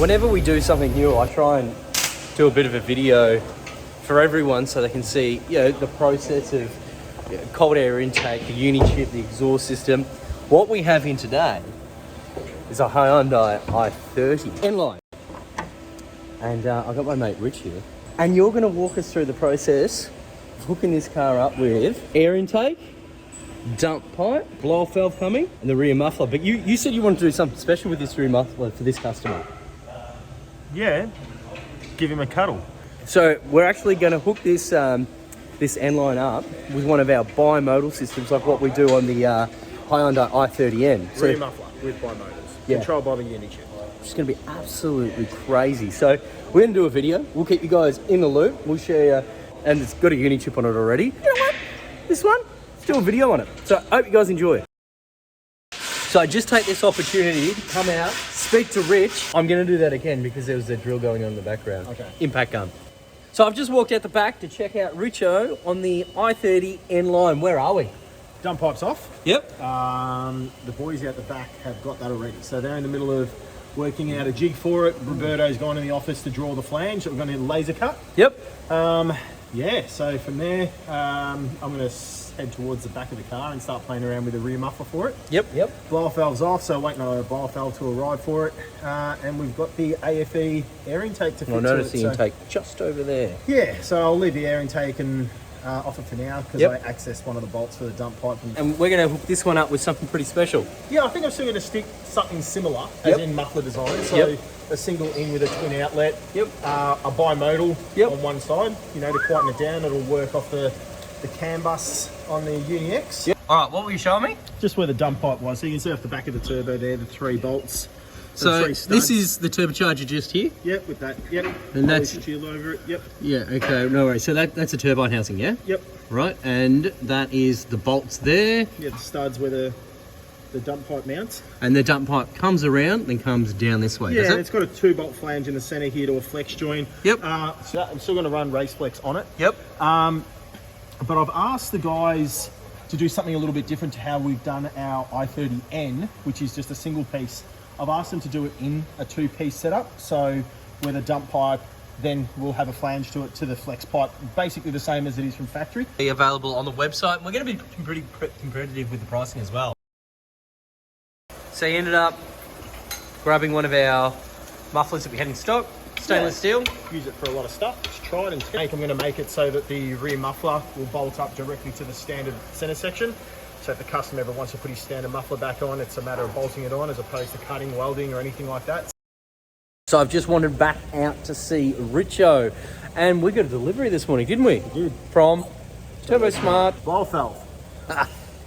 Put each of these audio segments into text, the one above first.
Whenever we do something new, I try and do a bit of a video for everyone so they can see, the process of cold air intake, the uni chip, the exhaust system. What we have in today is a Hyundai i30 N-Line. And I've got my mate Rich here. And you're going to walk us through the process of hooking this car up with air intake, dump pipe, blow-off valve coming, and the rear muffler. But you said you wanted to do something special with this rear muffler for this customer. Yeah, give him a cuddle. So we're actually going to hook this this N-Line up with one of our bimodal systems, like what we do on the Hyundai i30N. So, rear muffler with bimodals, controlled by the uni chip. It's going to be absolutely crazy. So we're going to do a video. We'll keep you guys in the loop. We'll share you, and it's got a uni chip on it already. You know what? This one, let's do a video on it. So I hope you guys enjoy. So I just take this opportunity to come out, speak to Rich. I'm going to do that again because there was a drill going on in the background. Okay. Impact gun. So I've just walked out the back to check out Richo on the i30 N-Line. Where are we? Dump pipes off. Yep. The boys out the back have got that already. So they're in the middle of working out a jig for it. Roberto's gone in the office to draw the flange that we're going to laser cut. Yep. Yeah, so from there, I'm going to head towards the back of the car and start playing around with the rear muffler for it. Yep. Blow-off valve's off, so waiting on a blow-off valve to arrive for it. And we've got the AFE air intake to fit I noticed to it. the intake just over there. Yeah, so I'll leave the air intake and off it for now because I accessed one of the bolts for the dump pipe. And we're going to hook this one up with something pretty special. Yeah, I think I'm still going to stick something similar, as in muffler design. So a single in with a twin outlet. Yep. A bimodal on one side. To quieten it down, it'll work off the CAN bus on the Uni X. Yep. All right, what were you showing me? Just where the dump pipe was. So you can see off the back of the turbo there, the 3 bolts. So this is the turbocharger just here? Yep, with that. Yep. And that's shield over it. Yep. Yeah, okay, no worries. So that's a turbine housing, yeah? Yep. Right, and that is the bolts there. Yeah, the studs where the dump pipe mounts. And the dump pipe comes around and comes down this way, does it? Yeah, it's got a 2-bolt flange in the centre here to a flex joint. Yep. So I'm still going to run race flex on it. Yep. But I've asked the guys to do something a little bit different to how we've done our i30N, which is just a single piece. I've asked them to do it in a 2-piece setup. So where the dump pipe, then we'll have a flange to it to the flex pipe, basically the same as it is from factory. Be available on the website. We're going to be pretty competitive with the pricing as well. So you ended up grabbing one of our mufflers that we had in stock, stainless steel. Use it for a lot of stuff. Just try it and take. I'm going to make it so that the rear muffler will bolt up directly to the standard center section. So if the customer ever wants to put his standard muffler back on, it's a matter of bolting it on as opposed to cutting, welding or anything like that. So I've just wandered back out to see Richo, and we got a delivery this morning, didn't we? We did. From Turbo Smart. Blow-off valve.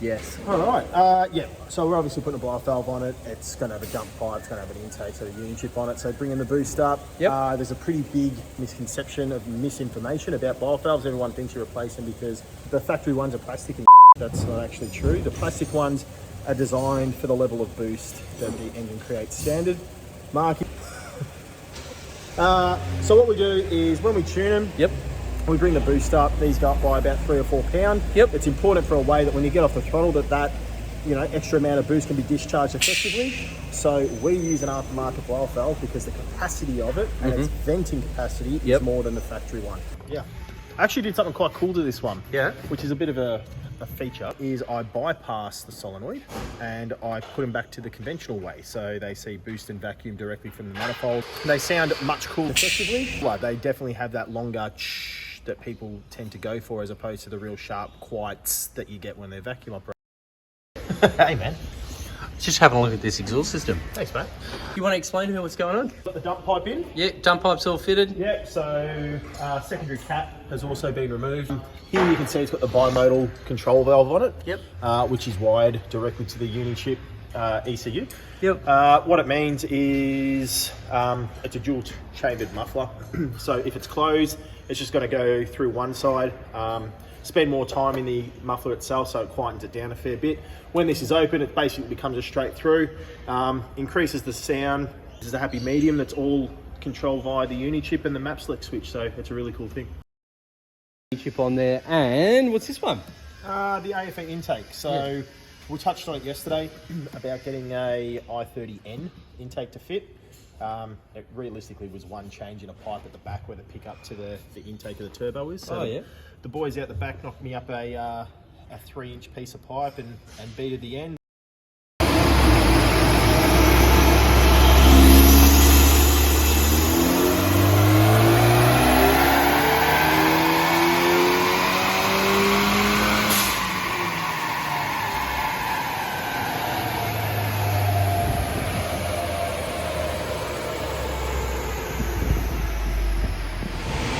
Yes. All right. Yeah. So we're obviously putting a blow-off valve on it. It's going to have a dump pipe. It's going to have an intake, so the uni chip on it. So bringing the boost up. Yep. There's a pretty big misconception of misinformation about blow-off valves. Everyone thinks you replace them because the factory ones are plastic and that's not actually true. The plastic ones are designed for the level of boost that the engine creates standard. Marking. So what we do is when we tune them, we bring the boost up. These go up by about 3 or 4 pound. It's important for a way that when you get off the throttle that extra amount of boost can be discharged effectively. So we use an aftermarket blow-off valve because the capacity of it and its venting capacity is more than the factory one. Yeah. I actually did something quite cool to this one. Yeah. Which is a bit of a feature, is I bypass the solenoid and I put them back to the conventional way. So they see boost and vacuum directly from the manifold. They sound much cooler effectively. Well, they definitely have that longer that people tend to go for as opposed to the real sharp quiets that you get when they're vacuum operated. Hey man. Just having a look at this exhaust system. Thanks, mate. You want to explain to me what's going on? Got the dump pipe in. Yeah, dump pipe's all fitted. Yeah, so secondary cap has also been removed. Here you can see it's got the bimodal control valve on it, which is wired directly to the uni chip ECU. What it means is it's a dual chambered muffler. So if it's closed, it's just going to go through one side. Spend more time in the muffler itself, so it quietens it down a fair bit. When this is open, it basically becomes a straight through, increases the sound. This is a happy medium that's all controlled via the uni chip and the map select switch, so it's a really cool thing. Chip on there, and what's this one? The AFE intake. So we touched on it yesterday about getting a i30N intake to fit. It realistically was one change in a pipe at the back where the pickup to the intake of the turbo is. So the boys out the back knocked me up a 3-inch piece of pipe and beaded the end.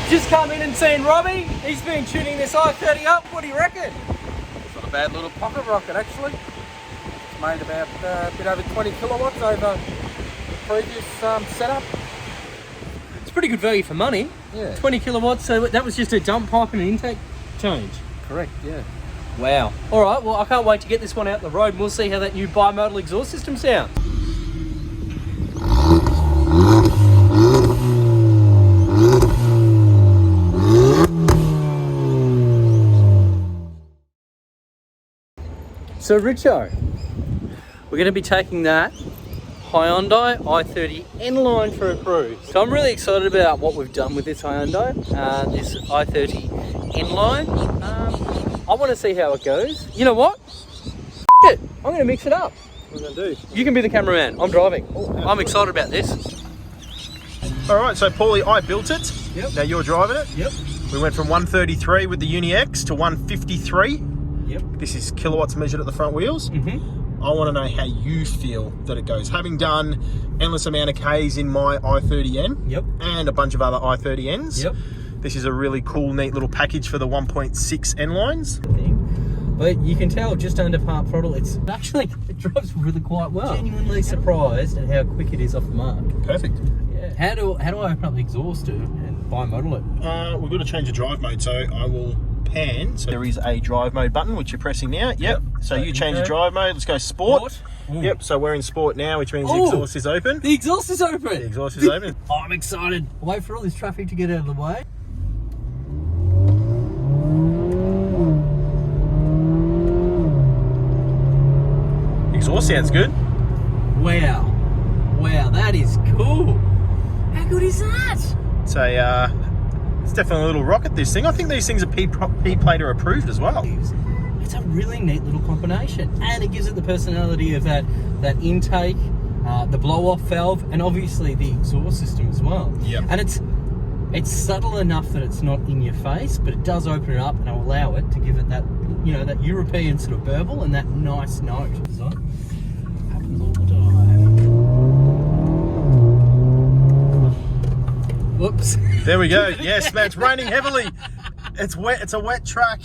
Just come in and seen Robbie. He's been tuning this i30 up. What do you reckon? It's not a bad little pocket rocket actually. It's made about a bit over 20 kilowatts over the previous setup. It's pretty good value for money. Yeah. 20 kilowatts, so that was just a dump pipe and an intake change. Correct, yeah. Wow. All right, well, I can't wait to get this one out the road and we'll see how that new bimodal exhaust system sounds. So Richo, we're going to be taking that Hyundai i30 N-Line for a cruise. So I'm really excited about what we've done with this Hyundai, this i30 N-Line. I want to see how it goes. You know what? It. I'm going to mix it up. What are we going to do? You can be the cameraman. I'm driving. I'm excited about this. All right, so Paulie, I built it. Yep. Now you're driving it. Yep. We went from 133 with the Uni X to 153. Yep. This is kilowatts measured at the front wheels. Mm-hmm. I want to know how you feel that it goes. Having done endless amount of Ks in my i30N Yep. and a bunch of other i30Ns, Yep. this is a really cool, neat little package for the 1.6 N lines. But you can tell just under part throttle, it drives really quite well. Genuinely surprised at how quick it is off the mark. Perfect. Yeah. How do I open up the exhaust and bimodal it? We've got to change the drive mode, so I will pan. So there is a drive mode button, which you're pressing now. Yep. So you change the drive mode. Let's go sport. Yep. So we're in sport now, which means the exhaust is open. The exhaust is open. The exhaust is open. Oh, I'm excited. Wait for all this traffic to get out of the way. Exhaust sounds good. Wow. Wow, that is cool. How good is that? So it's definitely a little rocket, this thing. I think these things are P-plater approved as well. It's a really neat little combination, and it gives it the personality of that intake, the blow-off valve, and obviously the exhaust system as well. Yep. And it's subtle enough that it's not in your face, but it does open it up and allow it to give it that, you know, that European sort of burble and that nice note. Happens all the time. Whoops. There we go. Yes, man, it's raining heavily. It's wet. It's a wet track.